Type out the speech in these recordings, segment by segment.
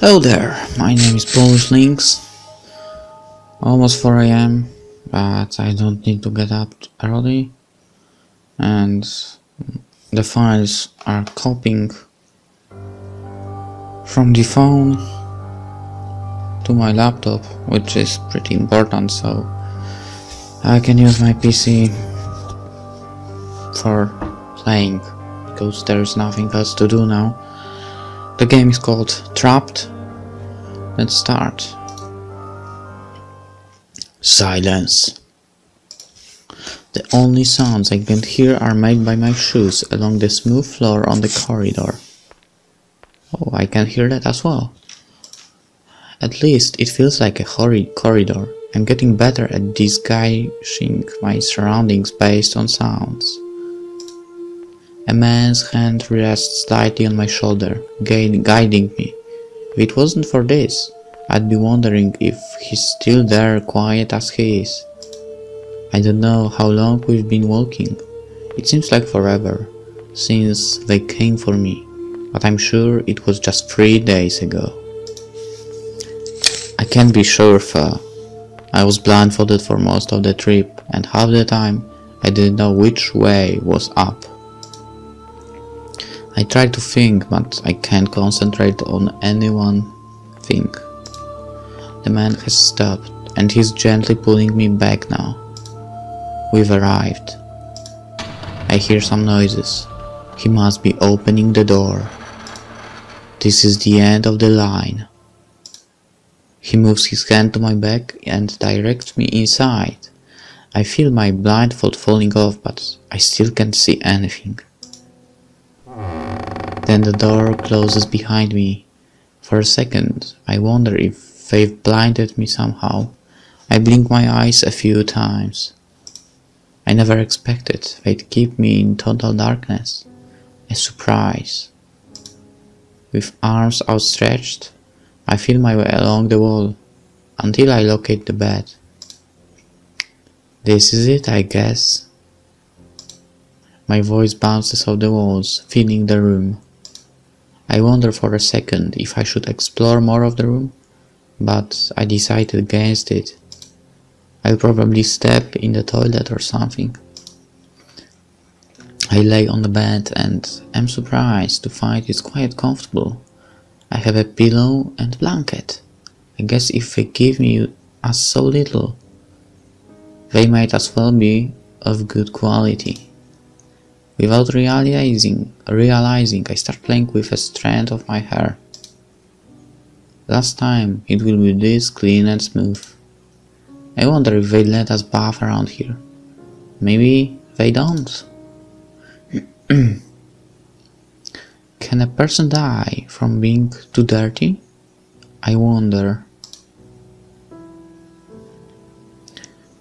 Hello there, my name is PolishLynx. Almost 4 AM, but I don't need to get up early, and the files are copying from the phone to my laptop, which is pretty important, so I can use my PC for playing, because there is nothing else to do now. The game is called Trapped. Let's start. Silence. The only sounds I can hear are made by my shoes along the smooth floor on the corridor. Oh, I can hear that as well. At least it feels like a horrid corridor. I'm getting better at disguising my surroundings based on sounds. A man's hand rests lightly on my shoulder, guiding me. If it wasn't for this, I'd be wondering if he's still there, quiet as he is. I don't know how long we've been walking. It seems like forever, since they came for me, but I'm sure it was just 3 days ago. I can't be sure though. I was blindfolded for most of the trip, and half the time I didn't know which way was up. I try to think, but I can't concentrate on any one thing. The man has stopped, and he's gently pulling me back now. We've arrived. I hear some noises. He must be opening the door. This is the end of the line. He moves his hand to my back and directs me inside. I feel my blindfold falling off, but I still can't see anything. Then the door closes behind me. For a second, I wonder if they've blinded me somehow. I blink my eyes a few times. I never expected they'd keep me in total darkness. A surprise. With arms outstretched, I feel my way along the wall, until I locate the bed. This is it, I guess. My voice bounces off the walls, filling the room. I wonder for a second if I should explore more of the room, but I decided against it. I'll probably step in the toilet or something. I lay on the bed and am surprised to find it's quite comfortable. I have a pillow and blanket. I guess if they give me us so little, they might as well be of good quality. Without realizing, I start playing with a strand of my hair. Last time it will be this clean and smooth. I wonder if they let us bath around here. Maybe they don't. Can a person die from being too dirty? I wonder.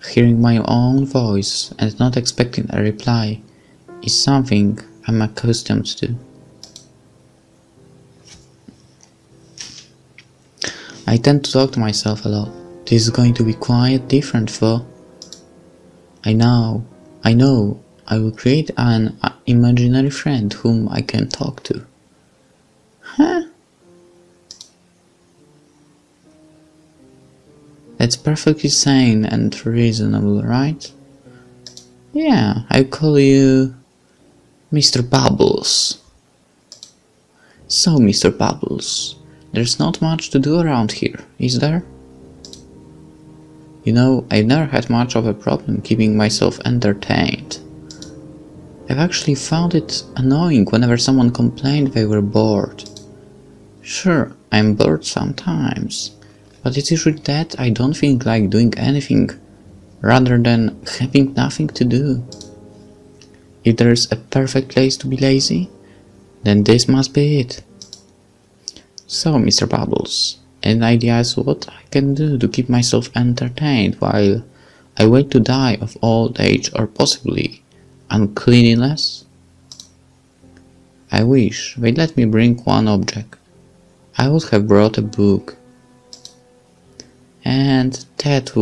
Hearing my own voice and not expecting a reply is something I'm accustomed to. I tend to talk to myself a lot. This is going to be quite different though. I know I will create an imaginary friend whom I can talk to. Huh? That's perfectly sane and reasonable, right? Yeah, I call you Mr. Bubbles. So, Mr. Bubbles, there's not much to do around here, is there? You know, I've never had much of a problem keeping myself entertained. I've actually found it annoying whenever someone complained they were bored. Sure, I'm bored sometimes, but it's usually that I don't feel like doing anything, rather than having nothing to do. If there's a perfect place to be lazy, then this must be it. So, Mr. Bubbles, any ideas what I can do to keep myself entertained while I wait to die of old age or possibly uncleanliness? I wish they'd let me bring one object. I would have brought a book. And that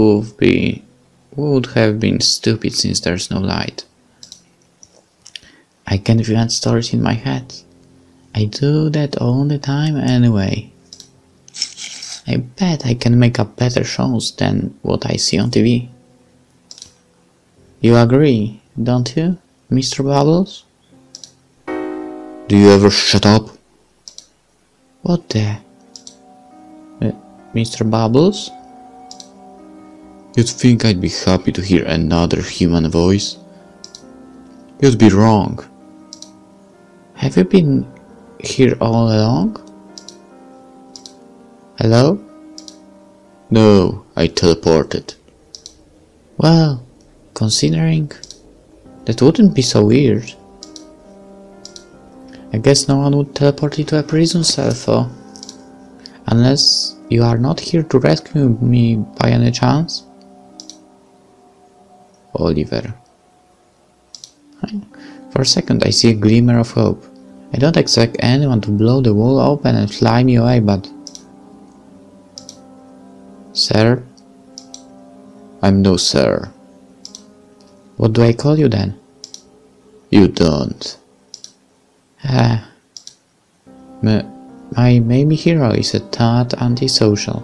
would have been stupid since there's no light. I can invent stories in my head. I do that all the time anyway. I bet I can make up better shows than what I see on TV. You agree, don't you, Mr. Bubbles? Do you ever shut up? What the? Mr. Bubbles? You'd think I'd be happy to hear another human voice? You'd be wrong. Have you been here all along? Hello? No, I teleported. Well, considering, that wouldn't be so weird. I guess no one would teleport into a prison cell, though. Unless you are not here to rescue me by any chance? Oliver. For a second I see a glimmer of hope. I don't expect anyone to blow the wall open and fly me away, but... Sir? I'm no sir. What do I call you then? You don't. My baby hero is a tad antisocial.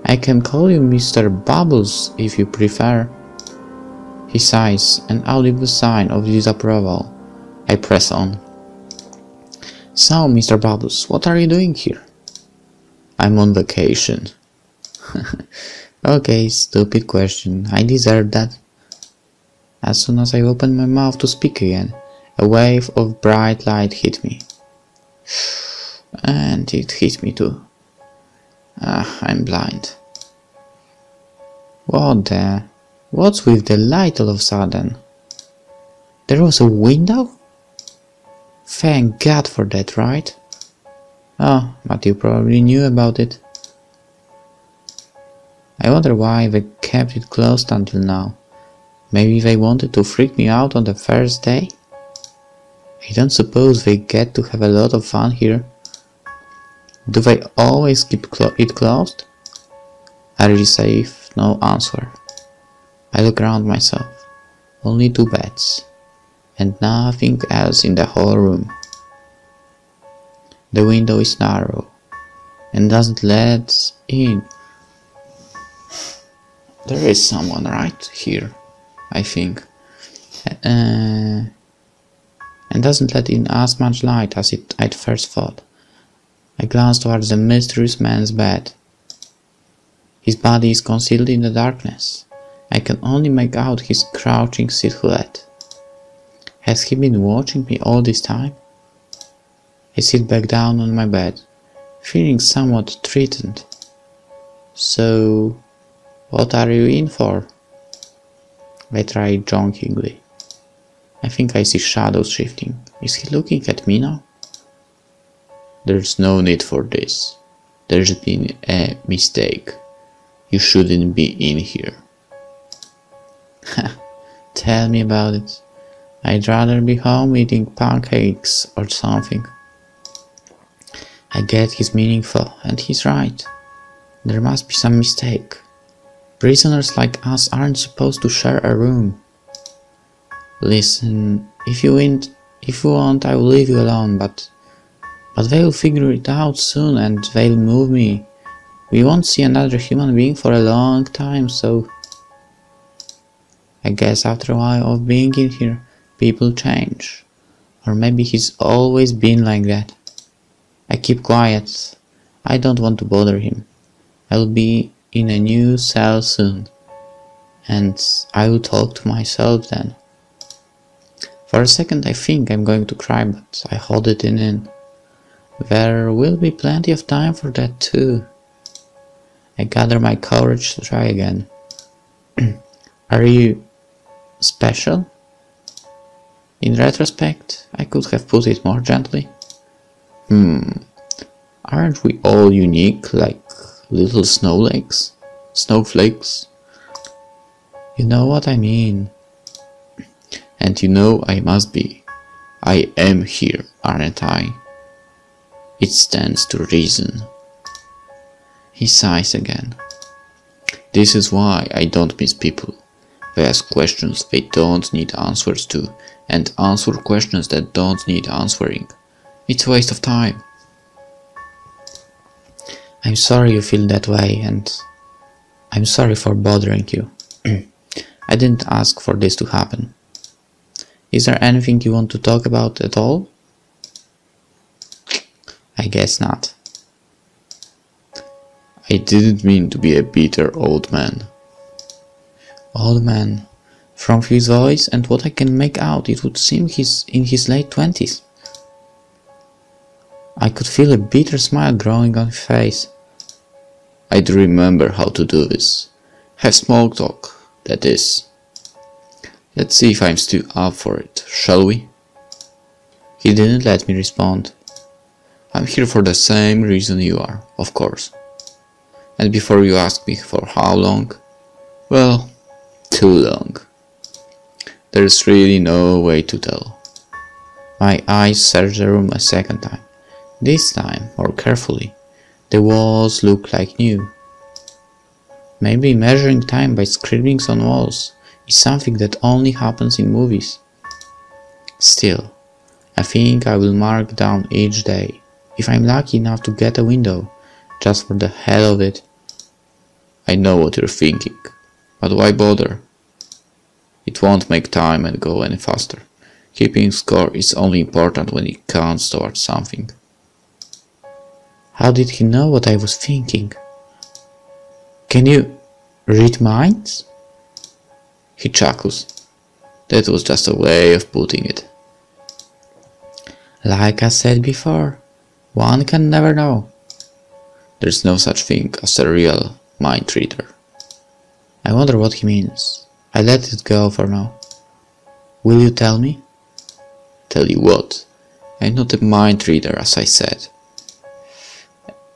I can call you Mr. Bubbles if you prefer. He sighs, an audible sign of disapproval. I press on. So, Mr. Bubbles, what are you doing here? I'm on vacation. Okay, stupid question. I deserve that. As soon as I opened my mouth to speak again, a wave of bright light hit me. And it hit me too. I'm blind. What the? What's with the light all of a sudden? There was a window? Thank God for that, right? Oh, but you probably knew about it. I wonder why they kept it closed until now. Maybe they wanted to freak me out on the first day? I don't suppose they get to have a lot of fun here. Do they always keep it closed? I receive no answer. I look around myself. Only 2 beds. And nothing else in the whole room. The window is narrow and doesn't let in. There is someone right here, I think. And doesn't let in as much light as I'd first thought. I glance towards the mysterious man's bed. His body is concealed in the darkness. I can only make out his crouching silhouette. Has he been watching me all this time? I sit back down on my bed, feeling somewhat threatened. So, what are you in for? I try jokingly. I think I see shadows shifting. Is he looking at me now? There's no need for this. There's been a mistake. You shouldn't be in here. Tell me about it. I'd rather be home eating pancakes or something. I get he's meaningful, and he's right. There must be some mistake. Prisoners like us aren't supposed to share a room. Listen, if you want, I will leave you alone, but they'll figure it out soon and they'll move me. We won't see another human being for a long time, so... I guess after a while of being in here, people change. Or maybe he's always been like that. I keep quiet. I don't want to bother him. I'll be in a new cell soon. And I will talk to myself then. For a second I think I'm going to cry, but I hold it in. There will be plenty of time for that too. I gather my courage to try again. Are you special? In retrospect, I could have put it more gently. Aren't we all unique, like little snowflakes? You know what I mean. And you know I must be. I am here, aren't I? It stands to reason. He sighs again. This is why I don't miss people. They ask questions they don't need answers to, and answer questions that don't need answering. It's a waste of time. I I'm sorry you feel that way, and I'm sorry for bothering you. I didn't ask for this to happen. Is there anything you want to talk about at all? I guess not. I didn't mean to be a bitter old man. Old man. From his voice and what I can make out, it would seem he's in his late 20s. I could feel a bitter smile growing on his face. I do remember how to do this. Have small talk, that is. Let's see if I'm still up for it, shall we? He didn't let me respond. I'm here for the same reason you are, of course. And before you ask me for how long, well, too long. There's really no way to tell. My eyes searched the room a second time. This time, more carefully. The walls looked like new. Maybe measuring time by scribblings on walls is something that only happens in movies. Still, I think I will mark down each day, if I'm lucky enough to get a window, just for the hell of it. I know what you're thinking, but why bother? It won't make time and go any faster. Keeping score is only important when it counts towards something. How did he know what I was thinking? Can you read minds? He chuckles. That was just a way of putting it. Like I said before, one can never know. There's no such thing as a real mind reader. I wonder what he means. I let it go for now. Will you tell me? Tell you what? I'm not a mind reader, as I said.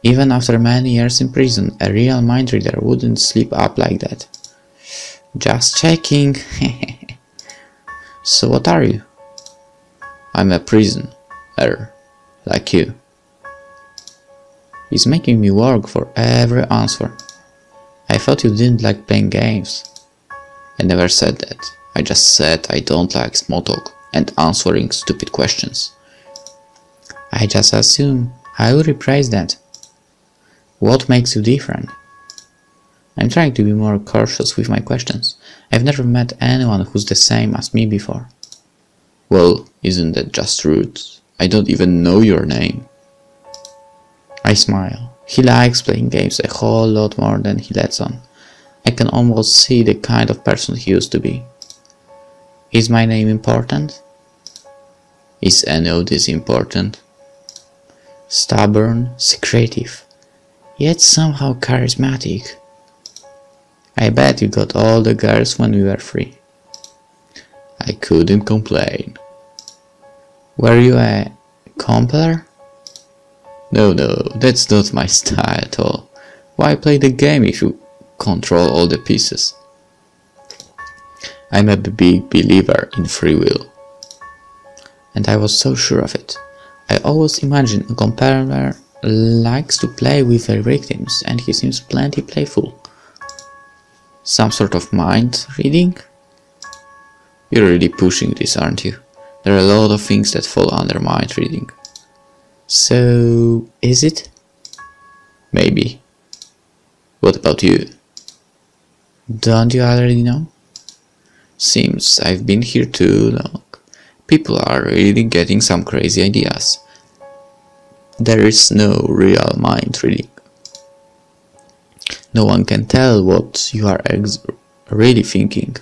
Even after many years in prison, a real mind reader wouldn't slip up like that. Just checking. So what are you? I'm a prisoner, like you. He's making me work for every answer. I thought you didn't like playing games. I never said that. I just said I don't like small talk and answering stupid questions. I just assume. I will rephrase that. What makes you different? I'm trying to be more cautious with my questions. I've never met anyone who's the same as me before. Well, isn't that just rude? I don't even know your name. I smile. He likes playing games a whole lot more than he lets on. I can almost see the kind of person he used to be. Is my name important? Is any of this important? Stubborn, secretive, yet somehow charismatic. I bet you got all the girls when we were free. I couldn't complain. Were you a compler? No, that's not my style at all. Why play the game if you control all the pieces? I'm a big believer in free will. And I was so sure of it. I always imagine a compler likes to play with their victims, and he seems plenty playful. Some sort of mind reading? You're really pushing this, aren't you? There are a lot of things that fall under mind reading. So, is it? Maybe. What about you? Don't you already know? Seems I've been here too long. People are really getting some crazy ideas. There is no real mind reading. No one can tell what you are really thinking.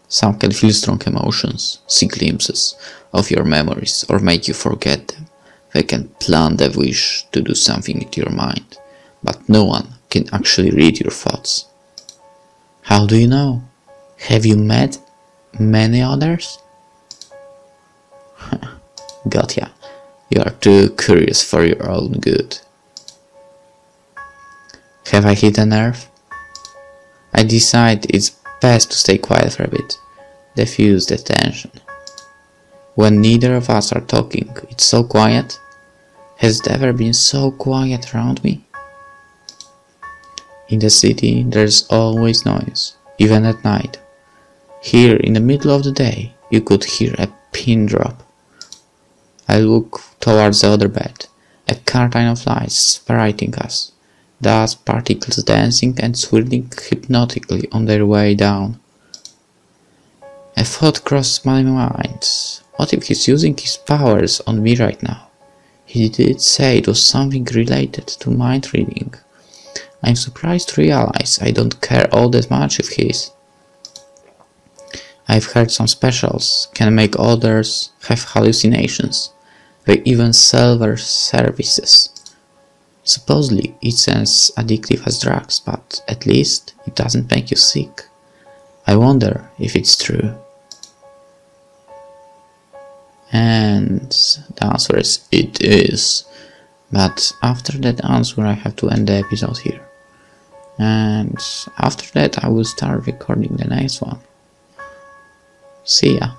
Some can feel strong emotions, see glimpses of your memories, or make you forget them. They can plant a wish to do something into your mind, but no one can actually read your thoughts. How do you know? Have you met many others? Gotcha. You are too curious for your own good. Have I hit a nerve? I decide it's best to stay quiet for a bit, diffuse the tension. When neither of us are talking, it's so quiet. Has it ever been so quiet around me? In the city, there's always noise, even at night. Here, in the middle of the day, you could hear a pin drop. I look towards the other bed. A curtain of lights separating us, dust particles dancing and swirling hypnotically on their way down. A thought crossed my mind. What if he's using his powers on me right now? He did say it was something related to mind reading. I'm surprised to realize I don't care all that much if he is. I've heard some specials can make others have hallucinations. They even sell their services. Supposedly it's as addictive as drugs, but at least it doesn't make you sick. I wonder if it's true. And the answer is it is. But after that answer I have to end the episode here. And after that I will start recording the next one. See ya.